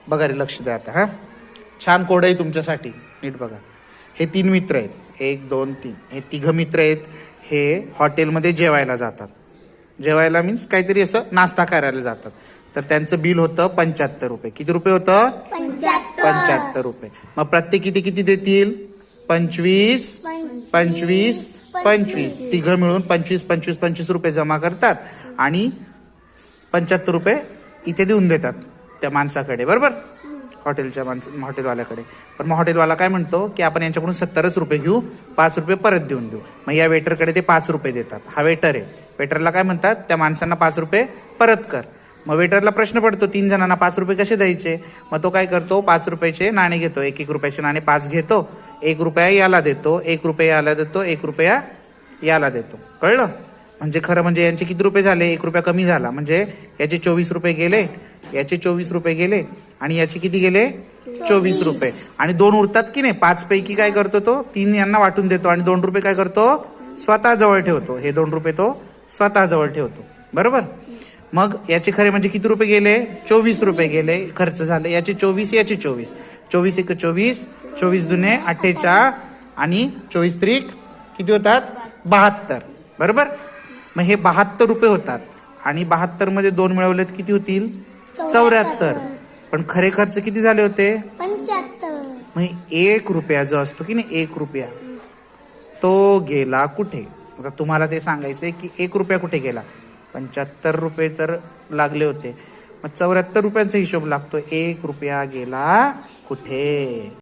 बघा रे, लक्ष द्या आता. हा, छान कोड आहे तुमच्यासाठी, नीट बघा. हे 3 मित्र आहेत, 1 2 3. हे 3 मित्र आहेत. हे हॉटेलमध्ये जेवायला जातात. जेवायला मीन्स काहीतरी असं नाश्ता करायला जातात. तर त्यांचं बिल होतं 75 रुपये. किती रुपये होतं? 75 रुपये. मग प्रत्येक किती किती देतील? 25 25 25. 3 मिळून 25 25 25 रुपये जमा करतात आणि 75 रुपये इथे देऊन देतात त्या माणसाकडे, बरोबर? हॉटेलवाल्याकडे. पण मग हॉटेलवाला काय म्हणतो की आपण यांच्याकडून 70 रुपये घेऊ, 5 रुपये परत देऊन देऊ. मग या वेटरकडे ते 5 रुपये देतात. हा वेटर आहे. वेटरला काय म्हणतात, त्या माणसांना 5 रुपये परत कर. मग वेटरला प्रश्न पडतो 3 जणांना 5 रुपये कसे द्यायचे. मग तो काय करतो, 5 रुपयाचे नाणे घेतो. 1 रुपयाचे नाणे 5 घेतो. 1 रुपया याला देतो, 1 रुपया याला देतो, 1 रुपया याला देतो. कळलं? म्हणजे खरं म्हणजे यांचे किती रुपये झाले? 1 रुपया कमी झाला. म्हणजे याचे 24 रुपये गेले, याचे 24 रुपये गेले आणि याचे किती गेले? 24 रुपये. आणि 2 उरतात की नाही. 5 पैकी काय करतो तो? 3 यांना वाटून देतो आणि 2 रुपये काय करतो? स्वतः जवळ ठेवतो. हे 2 रुपये तो स्वतः जवळ ठेवतो, बरोबर? मग याचे खरे म्हणजे किती रुपये गेले? 24 रुपये गेले, खर्च झाले. याचे 24, याचे 24. 24 1 24, 24 दुने 48 आणि 24 त्रिक किती होतात? 72, बरोबर? मग हे 72 रुपये होतात आणि 72 मध्ये 2 मिळवलेत किती होतील? 74. पण खरे खर्च किती झाले होते? 75. मग 1 रुपया जो असतो की नाही, 1 रुपया तो गेला कुठे? आता तुम्हाला ते सांगायचंय की 1 रुपया कुठे गेला. 75 रुपये तर लागले होते, मग 74 रुपयांचा हिशोब लागतो. 1 रुपया गेला कुठे?